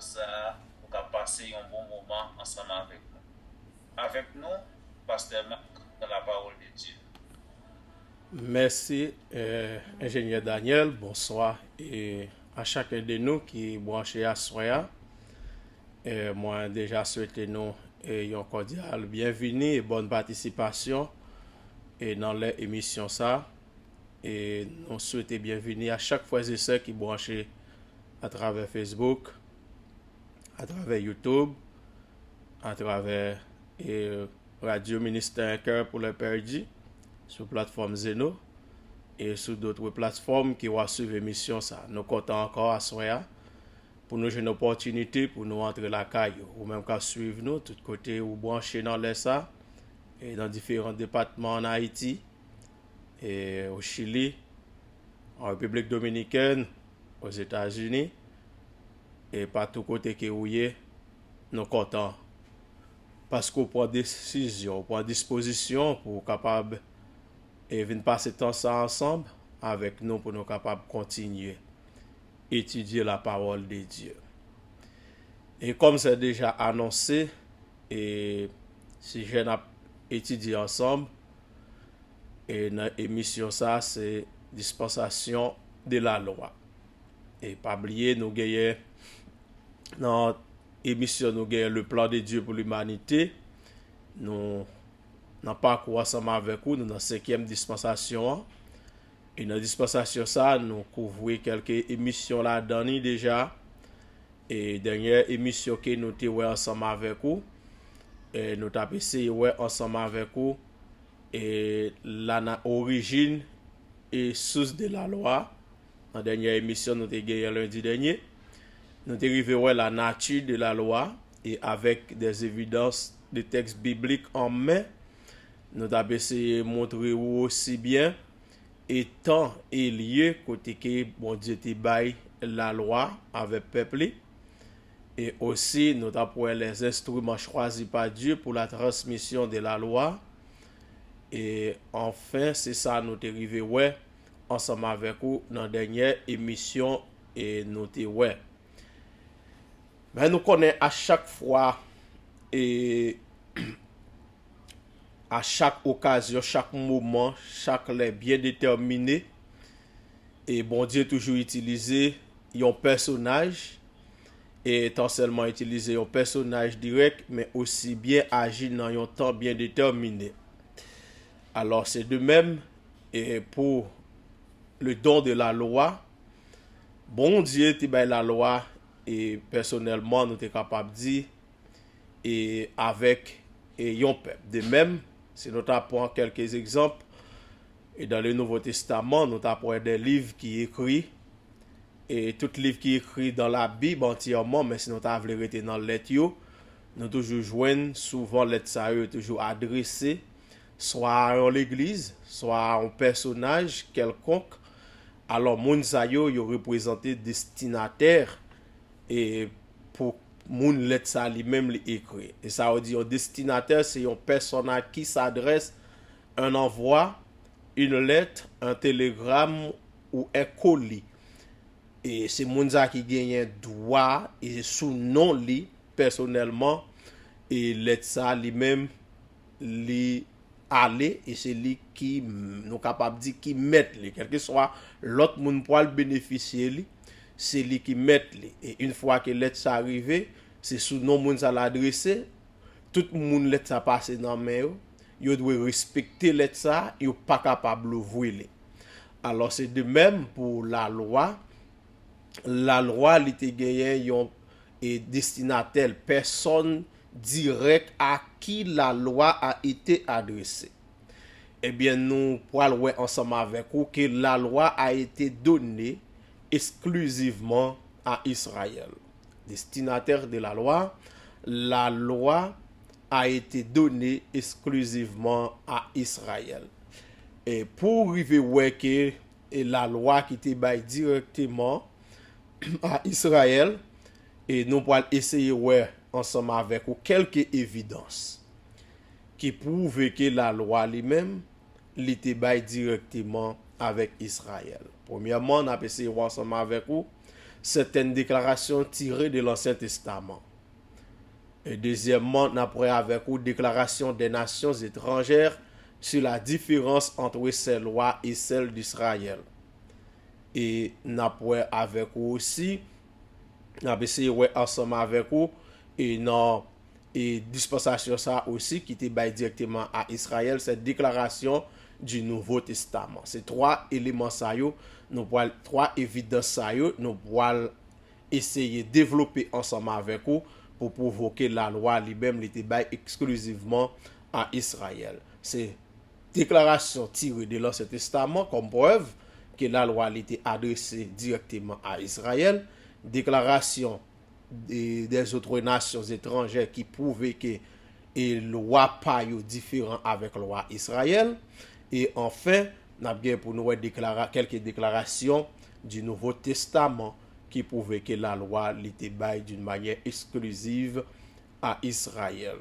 ça, pour passer un bon moment ensemble avec nous. Avec nous, Pasteur Marc, dans la parole de Dieu. Merci, ingénieur Daniel. Bonsoir et à chacun de nous qui est branché à Soya. Moi, déjà souhaité nous une cordiale bienvenue et bonne participation et dans l'émission ça. Et nous souhaitons bienvenue à chaque fois et ceux qui branchés à travers Facebook, à travers YouTube, à travers Radio Ministère Cœur pour le Perdus, sur plateforme Zeno et sur d'autres plateformes qui vont suivre l'émission ça. Nous comptons encore à Soya pour nous une opportunité pour nous entrer la caille ou même qu'à suivre nous tout côté ou brancher dans les ça et dans différents départements en Haïti et au Chili, en République dominicaine, aux États-Unis et partout côté que vous y nous comptons parce qu'on prend décision, on prend disposition pour capable et venir passer temps ça ensemble avec nous pour nous capables continuer étudier la parole de Dieu. Et comme c'est déjà annoncé, et si je n'ai étudié ensemble, et dans l'émission ça, c'est dispensation de la loi. Et pas oublier, nous gagnons dans l'émission, nous gagnons le plan de Dieu pour l'humanité. Nous n'avons pas quoi ensemble avec vous, nous dans la 5e dispensation. Et dans la dispensation ça, nous couvrons quelques émissions là-dedans déjà. Et dernière émission que nous avons ensemble avec vous. Et nous avons essayé ensemble avec vous. Et l'origine et source de la loi. Dans la dernière émission, nous avons gagné lundi dernier. Nous avons arrivé la nature de la loi. Et avec des évidences de textes bibliques en main, nous avons essayé de montrer aussi bien étant et lié côté que bon Dieu te bail la loi avec peuple et aussi nous avons les instruments choisis par Dieu pour la transmission de la loi et enfin c'est ça nous t'es arrivé ensemble avec vous dans la dernière émission et nous t'es mais nous connaissons à chaque fois et à chaque occasion, chaque moment, chaque les bien déterminé. Et bon Dieu toujours utilisé un personnage et tant seulement utiliser un personnage direct, mais aussi bien agir dans un temps bien déterminé. Alors c'est de même et pour le don de la loi, bon Dieu te bail la loi et personnellement nous sommes capables de dire et avec un peuple. De même, si nous apprenons quelques exemples, et dans le Nouveau Testament, nous apprenons des livres qui écrits, et tout livre qui écrit dans la Bible entièrement, mais si nous avons rester dans les lettres, nous toujours joignent souvent les lettres toujours adressées, soit à l'église, soit à un personnage quelconque. Alors, moun sa yo représenté destinataire et pour moun lettre ça lui-même écrit. Et ça veut dire un destinataire, c'est un personnage qui s'adresse un envoi, une lettre, un télégramme ou un colis. Et c'est moun ça qui gagne droit et sous nom li personnellement et lettre ça lui-même li aller et c'est lui qui nous capable dire qui met li quel que soit l'autre moun pour le bénéficier li c'est lui qui met li et une fois que lettre ça arrivé c'est sous nom moun ça l'adresser tout moun lettre ça passer dans main yo doit respecter lettre ça yo pas capable ouvrir li alors c'est de même pour la loi li te gagné yon et destinataire personne direct à qui la loi a été adressée. Eh bien, nous pourrons voir ensemble avec vous que la loi a été donnée exclusivement à Israël. Destinataire de la loi a été donnée exclusivement à Israël. Et pour arriver voir que la loi qui était baille directement à Israël, et nous pourrons essayer voir ensemble avec vous quelques évidences qui prouvent que la loi lui-même l'était bail directement avec Israël. Premièrement, on a essayé voir ensemble avec vous certaines déclarations tirées de l'Ancien Testament. Et deuxièmement, nous avons avec vous déclaration des nations étrangères sur la différence entre ces lois et celles d'Israël. Et nous avons avec vous aussi, nous avons essayé ensemble avec vous, et dans et dispensation ça aussi qui était bail directement à Israël, cette déclaration du Nouveau Testament. C'est trois éléments ça yo, nous voyons trois évidences ça yo, nous voyons essayer de développer ensemble avec vous pour provoquer la loi lui-même était bail exclusivement à Israël. C'est déclaration tirée de l'Ancien Testament comme preuve que la loi était adressée directement à Israël, déclaration des autres nations étrangères qui prouvaient que la loi pas différent avec la loi Israël. Et enfin, nous avons pour nous quelques déclarations du Nouveau Testament qui prouvaient que la loi était baille d'une manière exclusive à Israël.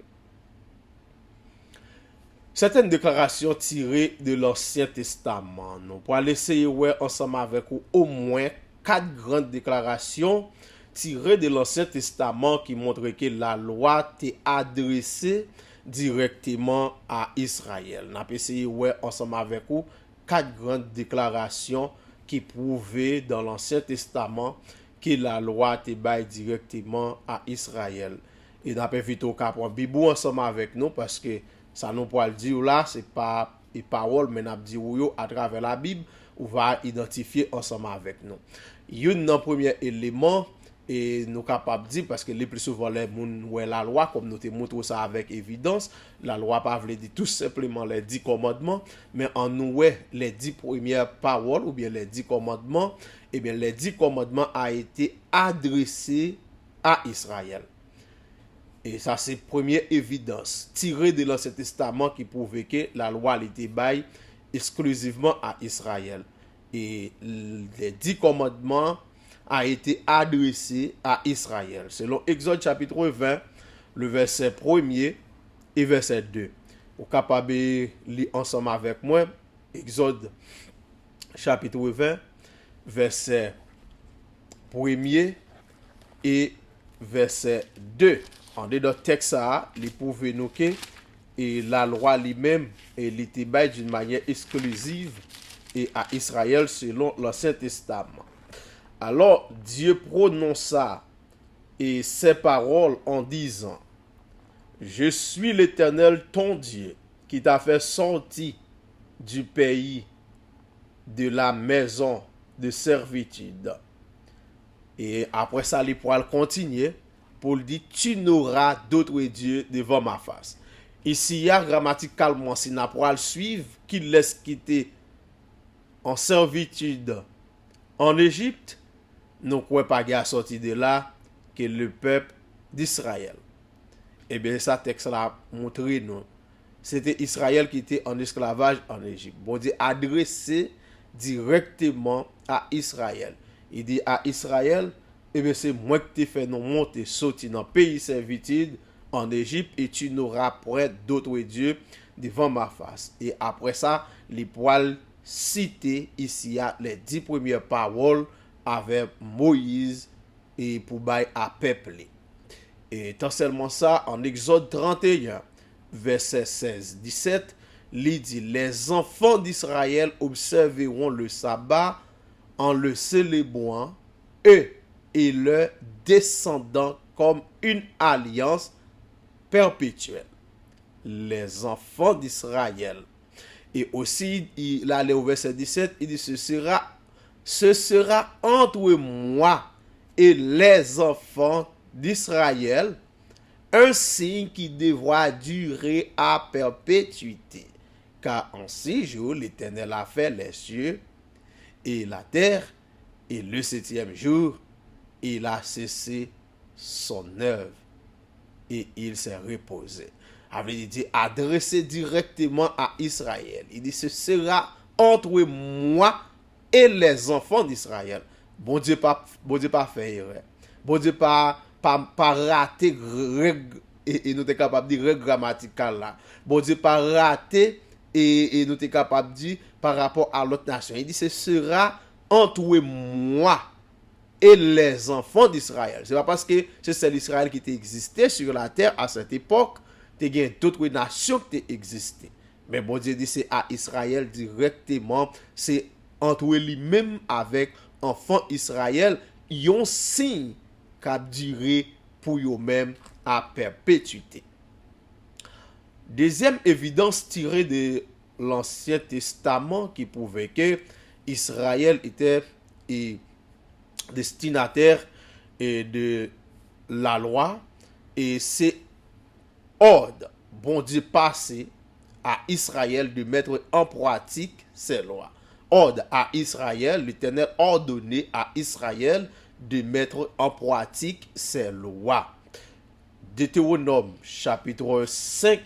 Certaines déclarations tirées de l'Ancien Testament. Nous pourrons essayer ensemble avec vous au moins 4 grandes déclarations tirées de l'Ancien Testament qui montrent que la loi est adressée directement à Israël. Nous allons essayer ensemble avec vous 4 grandes déclarations qui prouvaient dans l'Ancien Testament que la loi était baille directement à Israël. Et nous allons vite au cas pour Bible ensemble avec nous parce que ça nous peut le dire là, c'est pas une parole, mais nous dire à travers la Bible, on va identifier ensemble avec nous. Il y a un premier élément, et nous capables de dire, parce que les plus souvent, les gens la loi, comme nous te montrons ça avec évidence, la loi pas veut dire tout simplement les 10 commandements, mais en nous, les 10 premières paroles, ou bien les 10 commandements, et bien les 10 commandements a été adressés à Israël. Et ça, c'est première évidence tirée de l'Ancien Testament qui prouvait que la loi était baille exclusivement à Israël. Et les 10 commandements a été adressé à Israël. Selon Exode chapitre 20, le verset 1er et verset 2. Vous êtes capable de lire ensemble avec moi. Exode chapitre 20, verset 1er et verset 2. En dedans texte ça, il prouve nous que et la loi lui-même elle était baille d'une manière exclusive et à Israël selon l'Ancien Testament. Alors Dieu prononça et ses paroles en disant: Je suis l'Éternel ton Dieu qui t'a fait sortir du pays de la maison de servitude. Et après ça, il pourra continuer pour lui dire: Tu n'auras d'autre Dieu devant ma face. Ici, il y a grammaticalement, si n'a pas le suivre, qu'il laisse quitter en servitude en Égypte, nous ne pouvons pas sortir de là que le peuple d'Israël. Eh bien, ça texte là montré nous. C'était Israël qui était en esclavage en Égypte. Bon Dieu adressé directement à Israël. Il dit à Israël: eh bien, c'est moi qui t'ai fait nous monter, sortir dans le pays servitude en Égypte, et tu n'auras point d'autre Dieu devant ma face. Et après ça, les poils cités ici à les 10 premières paroles avec Moïse et pour bailler à peuple. Et tant seulement ça, en Exode 31, verset 16-17, il dit: Les enfants d'Israël observeront le sabbat en le célébrant, eux et leurs descendants, comme une alliance perpétuelle. Les enfants d'Israël. Et aussi, il allait au verset 17, il dit: ce sera entre moi et les enfants d'Israël un signe qui devra durer à perpétuité. Car en 6 jours, l'Éternel a fait les cieux et la terre, et le 7e jour, il a cessé son œuvre et il s'est reposé. Il dit adressé directement à Israël. Il dit: ce sera entre moi et les enfants d'Israël. Bon Dieu pas fait erreur. Bon Dieu pas raté règle, et nous sommes capables de dire règle grammaticale là. Bon Dieu pas raté et nous sommes capables de dire par rapport à l'autre nation. Il dit: ce sera entre moi et les enfants d'Israël. C'est pas parce que c'est l'Israël qui existait sur la terre à cette époque, il y a d'autres nations qui existaient. Mais bon Dieu dit c'est à Israël directement, c'est entre lui-même avec enfants Israël, ils ont signe qui a duré pour eux-mêmes à perpétuité. Deuxième évidence tirée de l'Ancien Testament qui prouvait que Israël était destinataire de la loi, et c'est ordre bon Dieu passé à Israël de mettre en pratique ces lois. Ordre à Israël, l'Éternel ordonné à Israël de mettre en pratique ces lois. Deutéronome chapitre 5,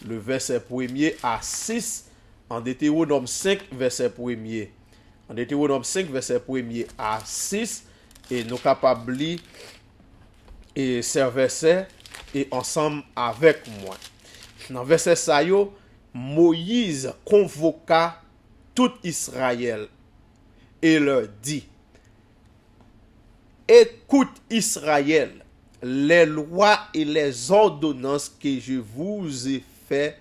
le verset 1er à 6. En Deutéronome 5, verset 1er. En Deutéronome 5, verset 1er à 6. Et nous capables de lire ces versets et ensemble avec moi. Dans le verset ça yo, Moïse convoqua tout Israël et leur dit: écoute Israël, les lois et les ordonnances que je vous ai fait,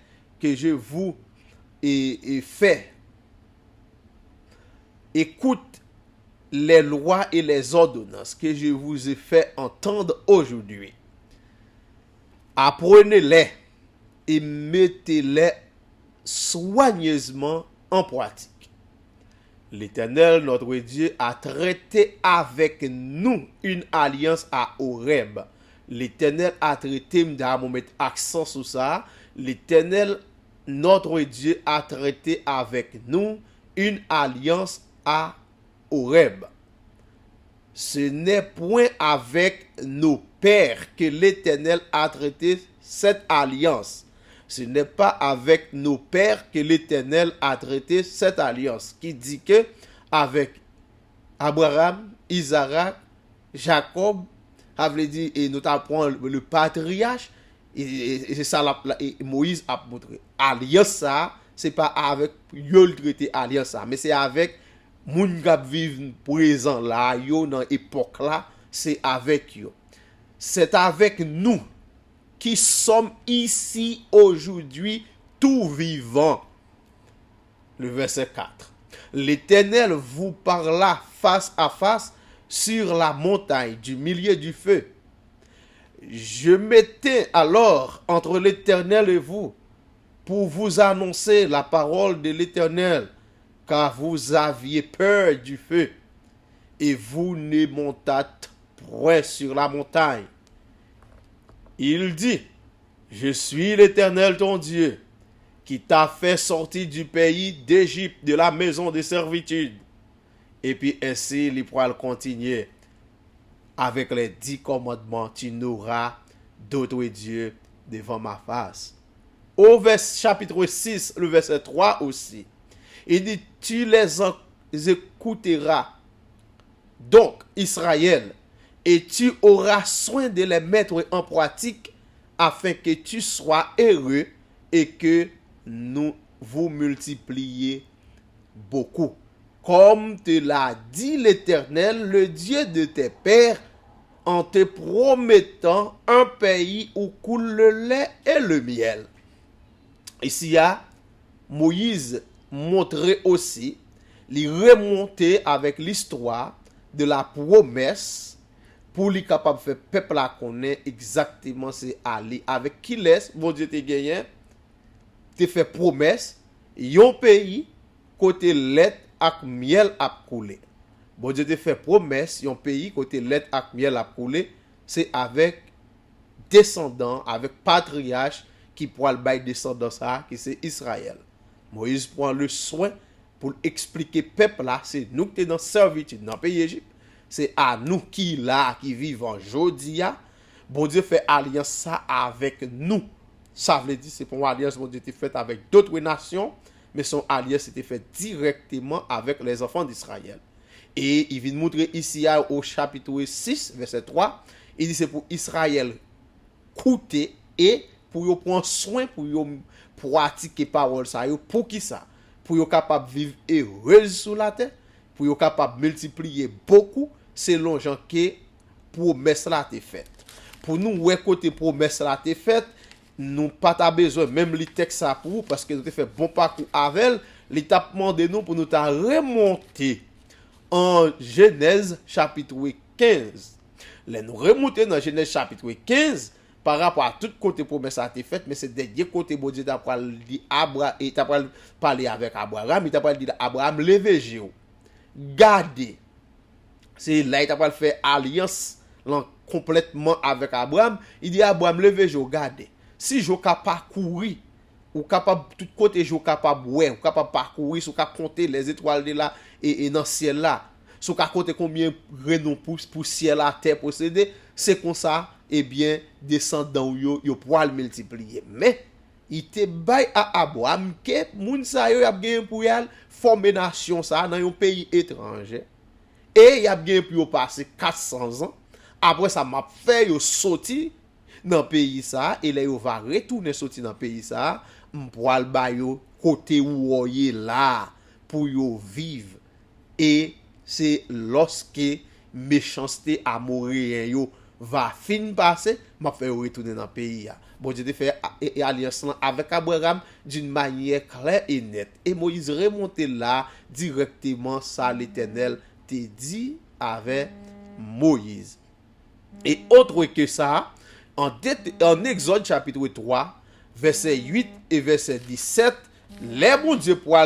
fait. Écoute les lois et les ordonnances que je vous ai fait entendre aujourd'hui. Apprenez-les et mettez-les soigneusement en pratique. L'Éternel, notre Dieu, a traité avec nous une alliance à Horeb. L'Éternel a traité, on mettre accent sur ça. L'Éternel, notre Dieu, a traité avec nous une alliance à Horeb. Ce n'est point avec nos pères que l'Éternel a traité cette alliance. Ce n'est pas avec nos pères que l'Éternel a traité cette alliance. Qui dit que avec Abraham, Isaac, Jacob, avait dit, et nous apprenons le patriarche, et c'est ça et Moïse a montré. Alliance ça, c'est pas avec yo le traité alliance ça, mais c'est avec moun k'ap vive présent là, yo dans époque là, c'est avec yo. C'est avec nous qui sommes ici aujourd'hui tout vivants. Le verset 4. L'Éternel vous parla face à face sur la montagne du milieu du feu. Je m'étais alors entre l'Éternel et vous pour vous annoncer la parole de l'Éternel, car vous aviez peur du feu et vous ne montâtes point sur la montagne. Il dit: je suis l'Éternel ton Dieu, qui t'a fait sortir du pays d'Égypte, de la maison de servitude. Et puis ainsi, il pourra continuer avec les 10 commandements: tu n'auras d'autre Dieu devant ma face. Au chapitre 6, le verset 3 aussi, il dit: tu les écouteras, donc Israël, et tu auras soin de les mettre en pratique, afin que tu sois heureux et que vous multipliez beaucoup. Comme te l'a dit l'Éternel, le Dieu de tes pères, en te promettant un pays où coule le lait et le miel. Ici, il y a Moïse montré aussi, il remonter avec l'histoire de la promesse pour lui capable de faire peuple à connaître exactement c'est aller avec qui laisse bon Dieu te gagné, te fait promesse, yon pays côté lait ak miel a couler. Bon Dieu te fait promesse, yon pays côté lait ak miel a couler, c'est avec descendants, avec patriarche qui pourra le bail descendant ça, qui c'est Israël. Moïse prend le soin pour expliquer peuple là, c'est nous qui sommes dans servitude dans le pays Égypte. C'est à nous qui là, qui vivons aujourd'hui. Bon Dieu fait alliance ça avec nous. Ça veut dire c'est pour une alliance bon Dieu était faite avec d'autres nations, mais son alliance était faite directement avec les enfants d'Israël. Et il vient montrer ici au chapitre 6, verset 3, il dit c'est pour Israël écouter et pour yo prendre soin, pour yo pratiquer parole ça, pour qui ça? Pour yo capable vivre heureux sur la terre, pour yo capable multiplier beaucoup, selon Jean que promesse là t'est faite. Pour nous, ouais, côté promesse là t'est faite, nous pas ta besoin, même les textes ça pour parce que nous t'ai fait bon parcours avec, l'étape demandé nous pour nous ta remonter en Genèse chapitre 15. Là, nous remonter dans Genèse chapitre 15 par rapport à tout côté promesse a été faite, mais c'est dernier côté bon Dieu t'a dit Abraham et t'a parlé avec Abraham, il t'a dit Abraham levez vous. Gardez. C'est là il t'a fait alliance complètement avec Abraham, il dit Abraham levez vous, gardez. Si je capable courir ou capable tout côté je capable ouais, ou capable parcourir, ou capable compter les étoiles de là et dans le ciel là. Si vous compter combien renom pour ciel à terre posséder, c'est comme ça et bien descendant yo pour le multiplier. Mais il te bail à Abraham que moun sa yo y a gagné pour y former nation ça dans un pays étranger. Et y a gagné pour passer 400 ans. Après ça m'a fait yo sorti dans pays ça et là yo va retourner sorti dans pays ça pour al ba yo côté où y là pour yo vivre. Et c'est lorsque méchanceté amourien yo va fin passer, m'a fait retourner dans le pays. Bon Dieu te fait alliance avec Abraham d'une manière claire et nette. Et Moïse remonté là directement ça l'Éternel te dit avec Moïse. Et autre que ça, en Exode chapitre 3, verset 8 et verset 17, les bon Dieu pour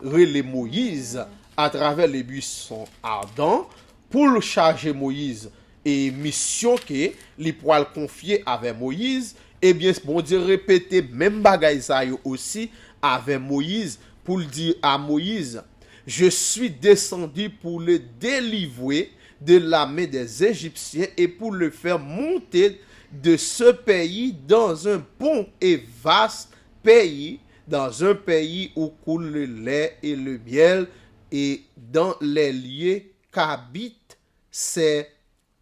relé Moïse à travers les buissons ardents pour le charger Moïse et mission que les poils confiés avec Moïse, et bien bon Dieu répéter même bagaille ça aussi avec Moïse pour le dire à Moïse, je suis descendu pour le délivrer de la main des Égyptiens et pour le faire monter de ce pays dans un bon et vaste pays, dans un pays où coule le lait et le miel, et dans les lieux qu'habitent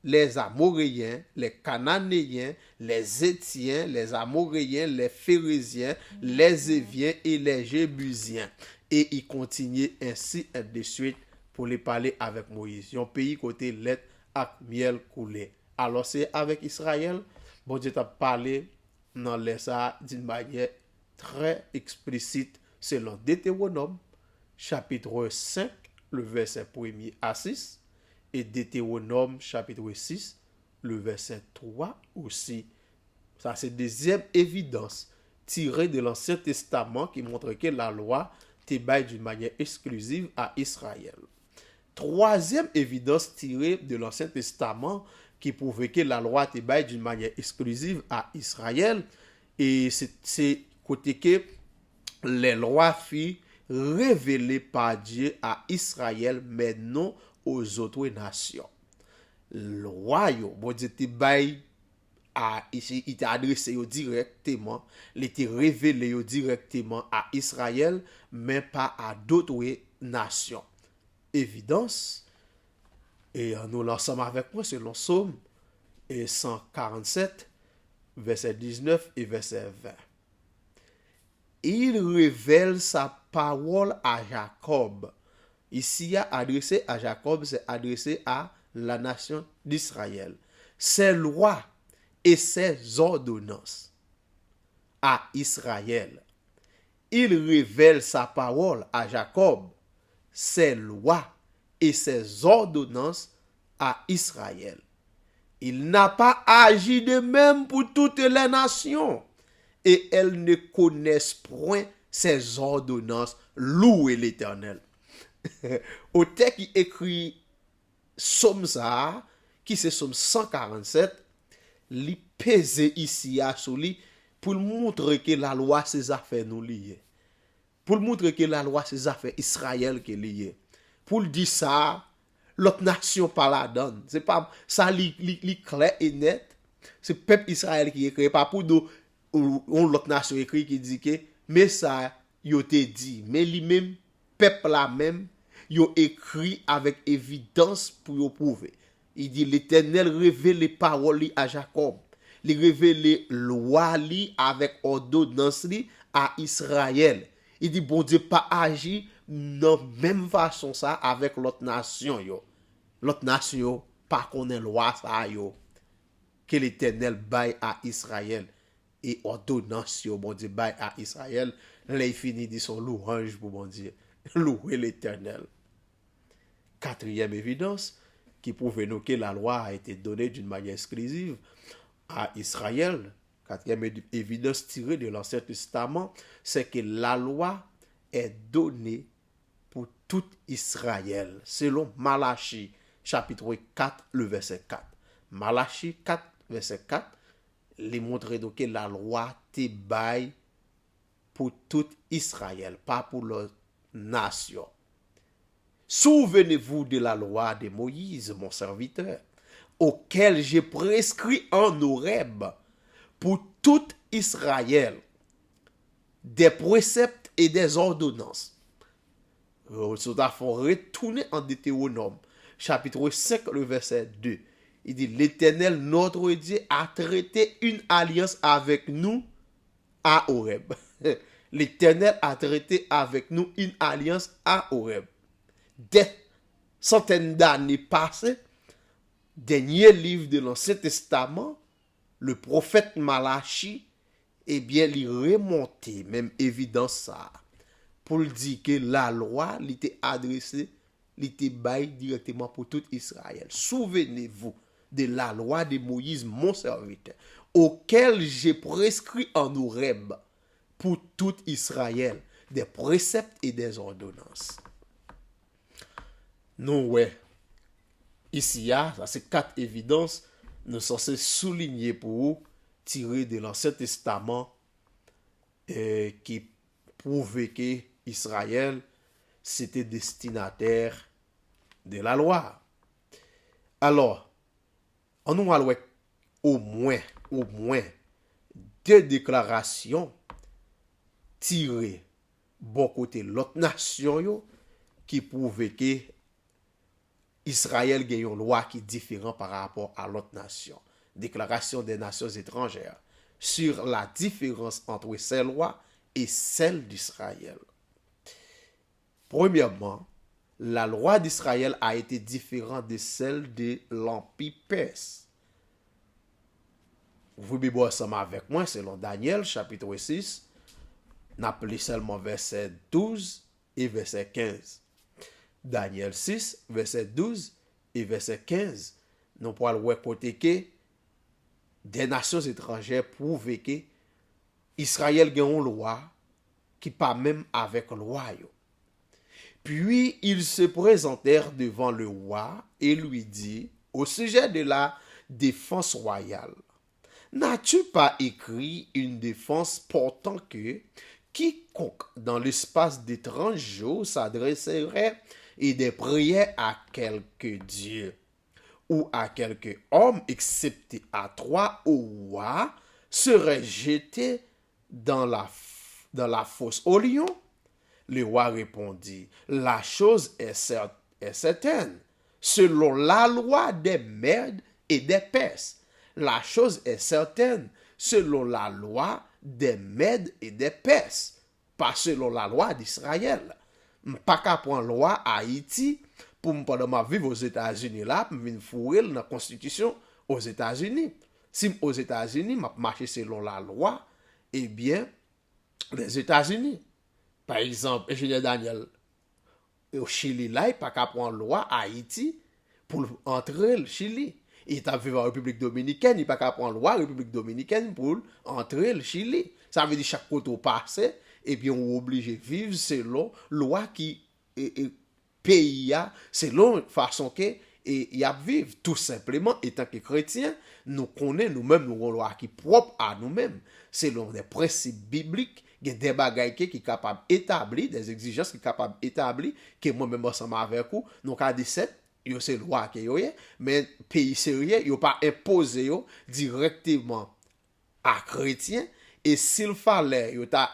les Amoréens, les Cananéens, les Étiens, les Amoréens, les Phérésiens, les Éviens et les Jébusiens. Et il continue ainsi de suite pour les parler avec Moïse. Un pays côté lait et miel coulé. Alors c'est avec Israël, bon Dieu t'a parlé dans les ça d'une manière très explicite selon Deutéronome chapitre 5, le verset 1er à 6, et Deutéronome chapitre 6, le verset 3 aussi. Ça, c'est deuxième évidence tirée de l'Ancien Testament qui montre que la loi t'ébaille d'une manière exclusive à Israël. Troisième évidence tirée de l'Ancien Testament qui prouve que la loi t'ébaille d'une manière exclusive à Israël, et c'est côté que les lois furent révélé par Dieu à Israël, mais non aux autres nations. Le royaume, bon Dieu te bail il était adressé directement, il était révélé directement à Israël, mais pas à d'autres nations. Évidence, et nous l'ensemble avec moi selon Psaume 147, verset 19 et verset 20. Il révèle sa parole à Jacob. Ici, adressé à Jacob, c'est adressé à la nation d'Israël. Ses lois et ses ordonnances à Israël. Il révèle sa parole à Jacob, ses lois et ses ordonnances à Israël. Il n'a pas agi de même pour toutes les nations, et elles ne connaissent point ses ordonnances. Louez l'Éternel. Au texte qui écrit Somme ça, qui c'est Somme 147, li pèse ici à soli pour montrer que la loi ses affaires nous liées. Pour montrer que la loi ses affaires Israël qui est liée. Pour dire ça, l'autre nation pas la donne. C'est pas ça li clair et net. C'est peuple Israël qui écrit, pas pour nous l'autre nation écrit qui dit que mais ça yo te dit, mais lui-même peuple là même yo écrit avec évidence pour yo prouver. Il dit l'Éternel révèle les paroles à Jacob, il révèle les lois avec ordonnance à Israël. Il dit bon Dieu pas agi dans même façon ça avec l'autre nation yo. l'autre nation pas connaît loi ça yo que l'Éternel baille à Israël et ordonnance yo bon Dieu baille à Israël, là il finit dit son louange pour bon Dieu. Louer l'Éternel. Quatrième évidence qui prouve nous que la loi a été donnée d'une manière exclusive à Israël. Quatrième évidence tirée de l'Ancien Testament, c'est que la loi est donnée pour tout Israël, selon Malachie, chapitre 4, le verset 4. Malachie 4, verset 4, il montre donc que la loi te baille pour tout Israël, pas pour la nation. Souvenez-vous de la loi de Moïse, mon serviteur, auquel j'ai prescrit en Horeb pour tout Israël des préceptes et des ordonnances. Il faut retourner en Deutéronome, chapitre 5, le verset 2. Il dit, l'Éternel, notre Dieu, a traité une alliance avec nous à Horeb. L'Éternel a traité avec nous une alliance à Horeb. Des centaines d'années passées, dernier livre de l'Ancien Testament, le prophète Malachie, eh bien, il remontait, même évidence ça, pour dire que la loi, il était adressée, il était baillé directement pour tout Israël. Souvenez-vous de la loi de Moïse, mon serviteur, auquel j'ai prescrit en Horeb pour tout Israël des préceptes et des ordonnances. Non, ouais. Ici, ça c'est 4 évidences, nous sommes censés souligner pour vous, tirées de l'Ancien Testament, qui prouvent que Israël, c'était destinataire de la loi. Alors, on nous a au moins 2 déclarations tirées bon côté l'autre nation yo, qui prouvent que Israël a une loi qui est différente par rapport à l'autre nation. Déclaration des nations étrangères sur la différence entre ces lois et celles d'Israël. Premièrement, la loi d'Israël a été différente de celle de l'Empire perse. Vous pouvez ensemble avec moi, selon Daniel, chapitre 6, n'appelez seulement verset 12 et verset 15. Daniel 6, verset 12 et verset 15. Nous pourrons voir que des nations étrangères prouvent que Israël a une loi qui pas même avec le roi. Puis ils se présentèrent devant le roi et lui dit au sujet de la défense royale: n'as-tu pas écrit une défense portant que quiconque dans l'espace des 30 jours s'adresserait et des prières à quelque Dieu ou à quelque homme, excepté à toi, au roi, serait jeté dans la fosse au lion? Le roi répondit: la chose est certaine, selon la loi des Mèdes et des Perses. La chose est certaine, selon la loi des Mèdes et des Perses, pas selon la loi d'Israël. Pas qu'à prendre loi à Haïti pour me pendant vivre aux États-Unis là, pour venir fourrer dans la constitution aux États-Unis. Si aux États-Unis, m'a marché selon la loi, eh bien, les États-Unis. Par exemple, ingénieur Daniel, au Chili là, il pas qu'à prendre loi à Haïti pour entrer le Chili. Il est vivant en République Dominicaine, il n'a pas qu'à prendre loi République Dominicaine pour entrer le Chili. Ça veut dire chaque côté au passé, et bien on est obligé de vivre selon loi qui pays a, selon façon que y a vivre. Tout simplement, étant que chrétiens, nous connaissons nous-mêmes nos lois qui propres à nous-mêmes, selon des principes bibliques, il y a des bagages qui sont capables d'établir, des exigences qui sont capables d'établir, que moi-même ensemble avec vous, nous avons 17, yo c'est loi que yo mais pays sérieux yo pas imposé yo directement à chrétien, et s'il fallait yo ta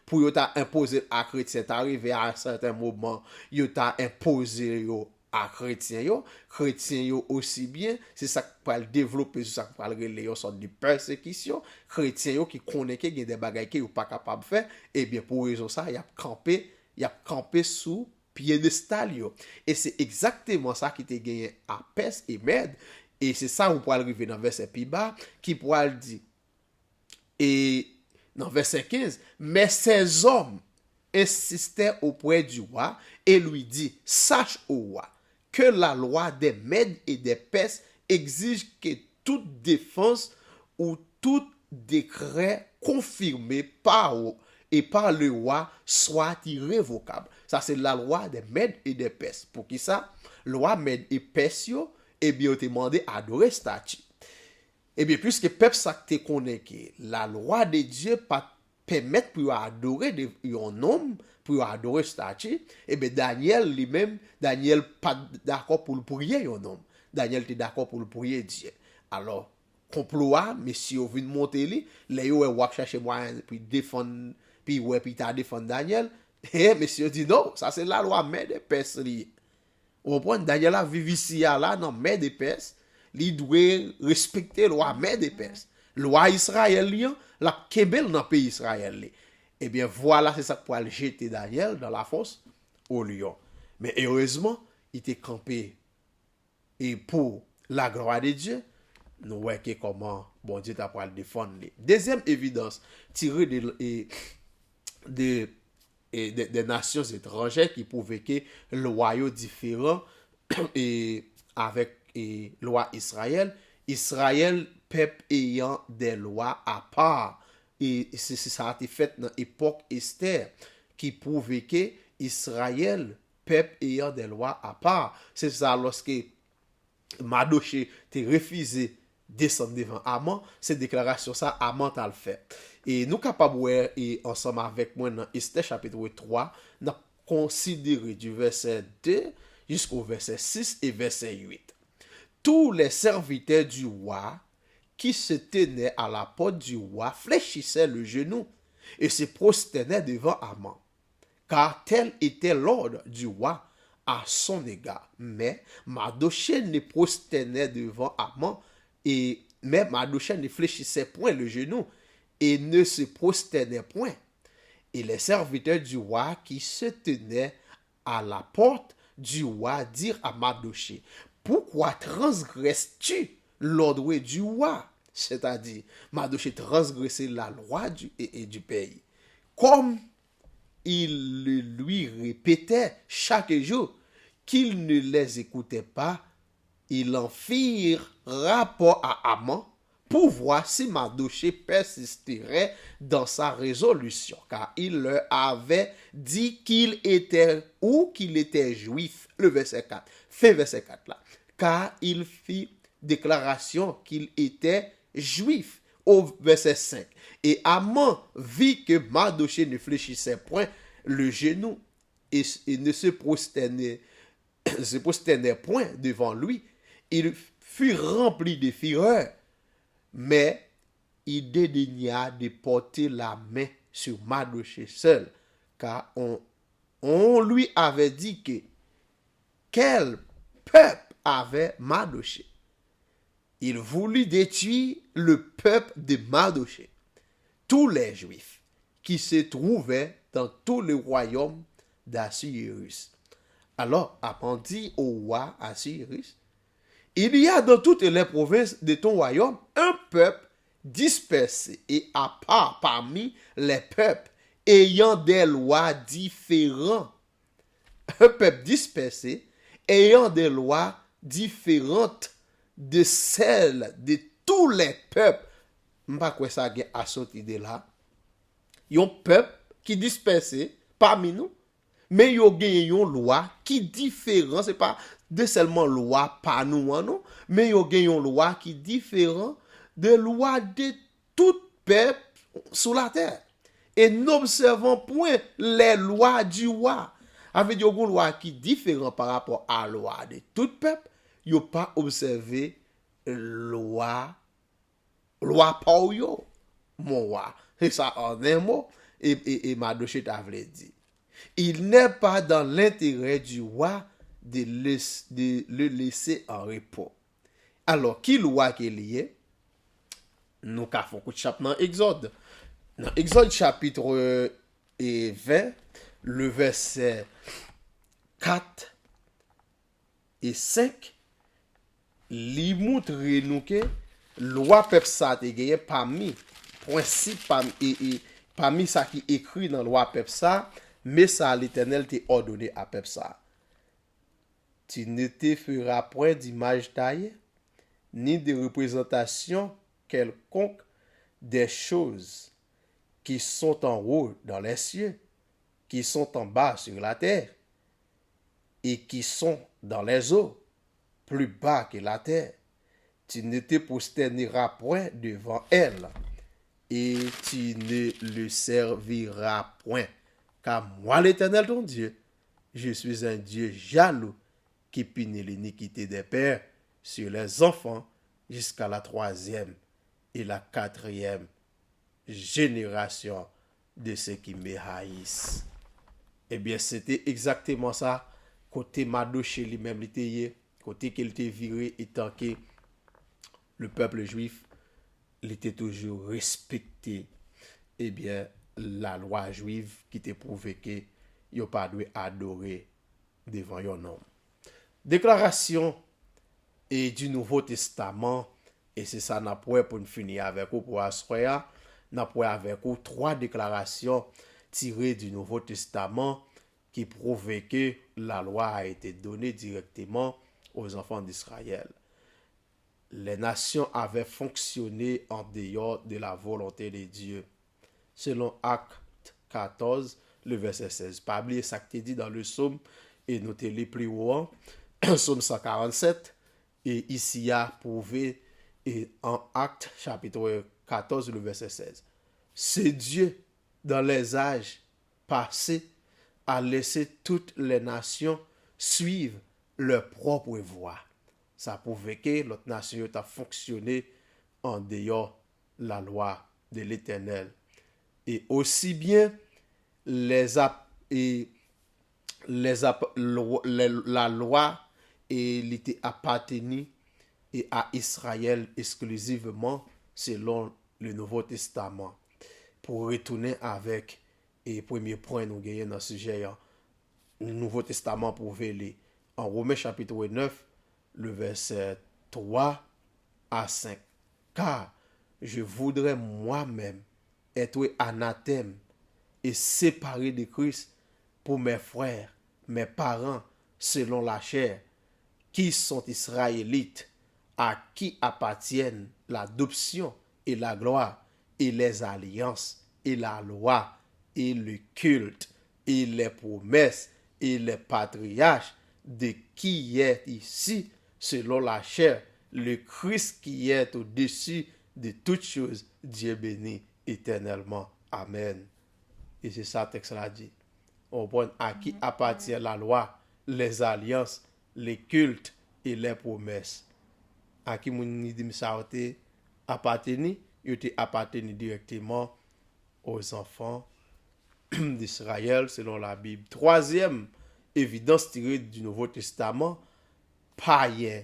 pour yo ta imposer à chrétien, t'arriver à un certain moment yo ta imposer yo à chrétien yo aussi bien, c'est ça qui va le développer, c'est ça qui va le relayer une sorte de persécution. Chrétien yo qui connaît que des bagages que yo pas capable de faire, et bien pour raison ça y a campé sous piédestal yo. Et c'est exactement ça qui te gagné à Perse et Mède. Et c'est ça où pourra arriver dans verset plus bas, qui pourra le dire. Et dans verset 15, mais ces hommes insistaient auprès du roi et lui dit, sache au roi que la loi des Mèdes et des Perses exige que toute défense ou tout décret confirmé par le roi soit irrévocable. Ça, c'est la loi des Mèdes et des Perses. Pour qui ça? Loi Mèdes et Perses, eh bien, on te demandé à adorer statue. Eh bien, puisque peuple ça te connaît que la loi de Dieu pas permettre pour adorer un homme, pour adorer statue, eh bien, Daniel pas d'accord pour le prier un homme. Daniel était d'accord pour le prier Dieu. Alors, complot, messieurs, viennent monter li, les yo va chercher moyen puis défendre, puis t'as défendre Daniel. Et messieurs dit non, ça c'est la loi mais des Perses li. On prend Daniel a vivre ici là non mais des Perses, il doit respecter la loi mais des Perses. Loi israélien, la kebel dans pays Israël. Eh bien voilà, c'est ça pour aller jeter Daniel dans la fosse au lion. Mais heureusement, il était campé et pour la gloire de Dieu, nous voyons comment bon Dieu t'a pour le défendre. Deuxième évidence tirée des nations étrangères qui prouvaient que le royaume différent et avec loi Israël, peuple ayant des lois à part. Et ça a été fait dans l'époque Esther qui prouvait que Israël, peuple ayant des lois à part. C'est ça lorsque Mardochée t'a refusé descendre devant Haman, cette déclaration ça Haman t'a le fait. Et nous capables et ensemble avec moi dans Esther chapitre 3, nous considérer du verset 2 jusqu'au verset 6 et verset 8. Tous les serviteurs du roi qui se tenaient à la porte du roi fléchissaient le genou et se prosternaient devant Haman, car tel était l'ordre du roi à son égard. Mais Mardochée ne prosternait devant Haman, mais Mardochée ne fléchissait point le genou et ne se prosternait point. Et les serviteurs du roi qui se tenaient à la porte du roi dirent à Mardochée, pourquoi transgresses-tu l'ordre du roi? C'est-à-dire, Mardochée transgressait la loi du pays. Comme il le lui répétait chaque jour qu'il ne les écoutait pas, ils en firent rapport à Haman pour voir si Mardochée persisterait dans sa résolution, car il leur avait dit qu'il était juif. Le verset 4, fin verset 4 là, car il fit déclaration qu'il était juif. Au verset 5. Et Haman vit que Mardochée ne fléchissait point le genou et ne se prosternait point devant lui. Il fut rempli de fureur, mais il dédaigna de porter la main sur Mardochée seul, car on lui avait dit que quel peuple avait Mardochée. Il voulut détruire le peuple de Mardochée, tous les Juifs qui se trouvaient dans tout le royaume d'Assuérus. Alors, Haman dit au roi Assuérus, il y a dans toutes les provinces de ton royaume un peuple dispersé et à part parmi les peuples ayant des lois différentes. Un peuple dispersé ayant des lois différentes de celles de tous les peuples. M'pa quoi ça gen a sorti de là. Yon peuple qui dispersé parmi nous, mais yo gen yon loi qui différent, c'est pas de seulement loi par nous non, mais yo gen yon loi qui différent de loi de tout peuple sur la terre. Et n'observons point les lois du roi. Avec yon loi qui différent par rapport à la loi de tout peuple, yo pas observé loi par yo, mon roi. C'est ça en un mot, et Mardochée t'avait dit. Il n'est pas dans l'intérêt du roi de le laisser en repos. Alors, qui loi qui est lié? Nous avons un chapitre dans Exode. Dans Exode chapitre 20, le verset 4 et 5, li montre nous que loi peuple ça te gagné parmi principe parmi ça qui écrit dans loi peuple ça, mais ça l'Éternel t'a ordonné à peuple ça. Tu ne te feras point d'image taillée, ni de représentation quelconque des choses qui sont en haut dans les cieux, qui sont en bas sur la terre, et qui sont dans les eaux, plus bas que la terre. Tu ne te prosterneras point devant elle, et tu ne le serviras point. Car moi, l'Éternel ton Dieu, je suis un Dieu jaloux qui punit l'iniquité des pères sur les enfants jusqu'à la 3e et la 4e génération de ceux qui me haïssent. Eh bien, c'était exactement ça. Côté Madoché lui-même, côté qu'il était viré et tant que le peuple juif, il était toujours respecté. Eh bien, la loi juive qui te prouvé que il n'a pas dû adorer devant un homme. Déclaration et du Nouveau Testament, et c'est ça n'a pour nous finir avec vous pour asseoir, n'a pour avec vous 3 déclarations tirées du Nouveau Testament qui prouvent que la loi a été donnée directement aux enfants d'Israël. Les nations avaient fonctionné en dehors de la volonté de Dieu. Selon Acte 14, le verset 16. Pas oublier ça qui est dit dans le psaume, et notez les plus haut, psaume 147, et ici il y a prouvé et en Acte chapitre 14, le verset 16. C'est Dieu, dans les âges passés, a laissé toutes les nations suivre leur propre voie. Ça prouve que l'autre nation a fonctionné en dehors de la loi de l'Éternel. Et aussi bien la loi était appartenue et à Israël exclusivement selon le Nouveau Testament. Pour retourner avec et premier point nous gagnons dans ce sujet, le Nouveau Testament prouve les en Romains chapitre 9, le verset 3 à 5. Car je voudrais moi-même être anathème et séparé de Christ pour mes frères, mes parents, selon la chair, qui sont israélites, à qui appartiennent l'adoption et la gloire, et les alliances, et la loi, et le culte, et les promesses, et les patriarches, de qui est ici, selon la chair, le Christ qui est au-dessus de toutes choses, Dieu béni éternellement. Amen. Et c'est ça le texte là dit. On voit à qui appartient la loi, les alliances, les cultes et les promesses. À qui mon dit ça appartenu, il appartenu directement aux enfants d'Israël selon la Bible. Troisième évidence tirée du Nouveau Testament, païens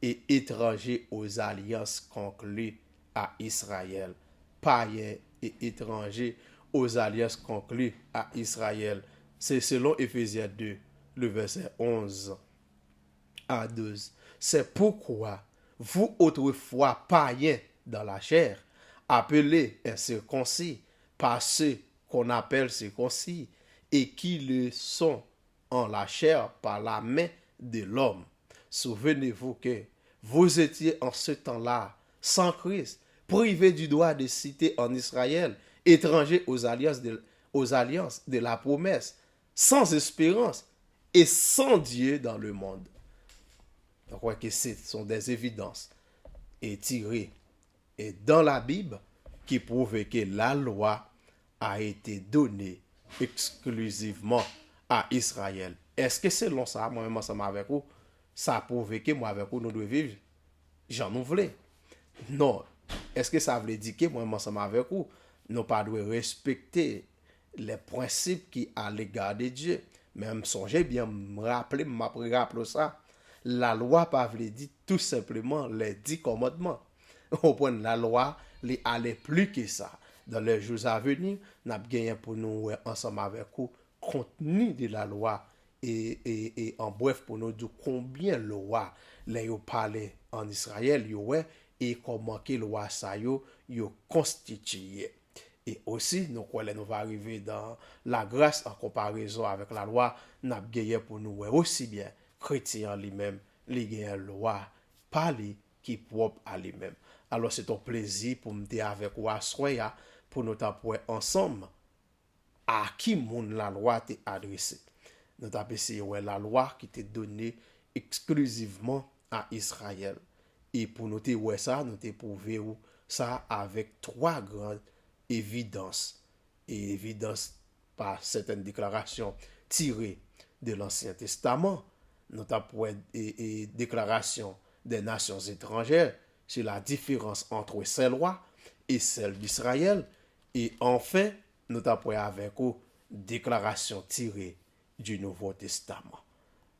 et étrangers aux alliances conclues à Israël. Païens et étrangers aux alliances conclues à Israël. C'est selon Éphésiens 2, le verset 11 à 12. C'est pourquoi vous autrefois païens dans la chair, appelés incirconcis par ceux qu'on appelle circoncis, et qui le sont en la chair par la main de l'homme. Souvenez-vous que vous étiez en ce temps-là sans Christ, privés du droit de citer en Israël, étrangers aux alliances de la promesse, sans espérance et sans Dieu dans le monde. Je crois que ce sont des évidences et tirées et dans la Bible qui prouvent que la loi a été donnée exclusivement à Israël. Est-ce que selon ça, moi-même ensemble avec vous, ça prouve que moi avec vous, nous devons vivre j'en nous voulais? Non. Est-ce que ça veut dire que moi-même ensemble avec vous, nous pas devons respecter les principes qui à l'égard de Dieu? Même songez bien, me rappeler ça. La loi pas veut dire tout simplement les 10 commandements. Au point de la loi, les aller plus que ça. Dans les jours à venir, nous avons gagné pour nous ensemble avec vous contenu de la loi et en bref pour nous dire combien loi les yo parlé en Israël yo ouais et comment que loi ça yo constitué. Et aussi, nous va arriver dans la grâce en comparaison avec la loi, n'a gagné pour nous aussi bien chrétien lui-même, les gagne loi, parler qui propre à lui-même. Alors c'est un plaisir pour me dire avec moi soya pour nous t'apprendre ensemble à qui moun la loi t'est adressée. Nous t'avons essayé la loi qui t'est donnée exclusivement à Israël. Et pour nous ouais ça, nous t'ai prouvé ça avec trois grandes évidence et évidence par certaines déclarations tirées de l'Ancien Testament, notamment et déclarations des nations étrangères sur la différence entre ces lois et celles d'Israël, et enfin, notamment avec déclarations tirées du Nouveau Testament.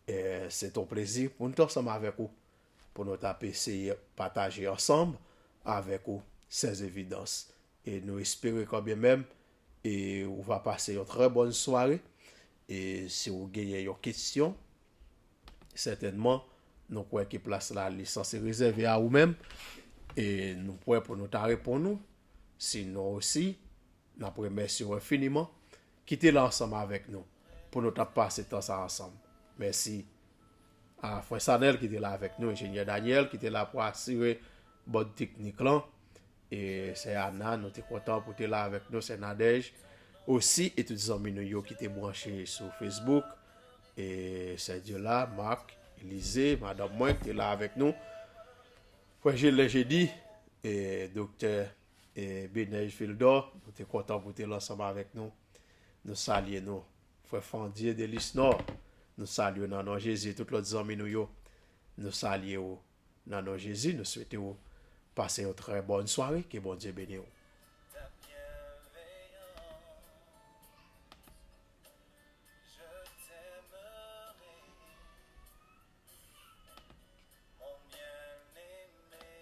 C'est un plaisir pour nous ensemble avec vous, pour nous essayer partager ensemble avec vous ces évidences. Et nous espérons quand bien même et on va passer une très bonne soirée. Et si vous avez une question, certainement, nous pouvons que place la licence réservée à vous-même. Et nous pouvons pour nous répondre nous. Sinon aussi, nous remercie infiniment. Quittez là ensemble avec nous pour nous passer temps ça ensemble. Merci à Frère Sanel qui était là avec nous, ingénieur Daniel qui était là pour assurer bonne technique là. Et c'est Anna, nous sommes contents pour être là avec nous, c'est Nadège. Aussi, et tous les amis nous qui étaient branchés sur Facebook. Et c'est Dieu là, Marc, Élisée, Madame Moin qui est là avec nous. Frère Gilles jeudi, et docteur Benej Fildor, nous sommes contents pour être là ensemble avec nous. Nous saluons nous. Frère Fandier de l'Isnor, nous saluons dans nom Jésus, tous les amis nous saluons dans nom Jésus, nous souhaitons passer une très bonne soirée, que bon Dieu bénisse.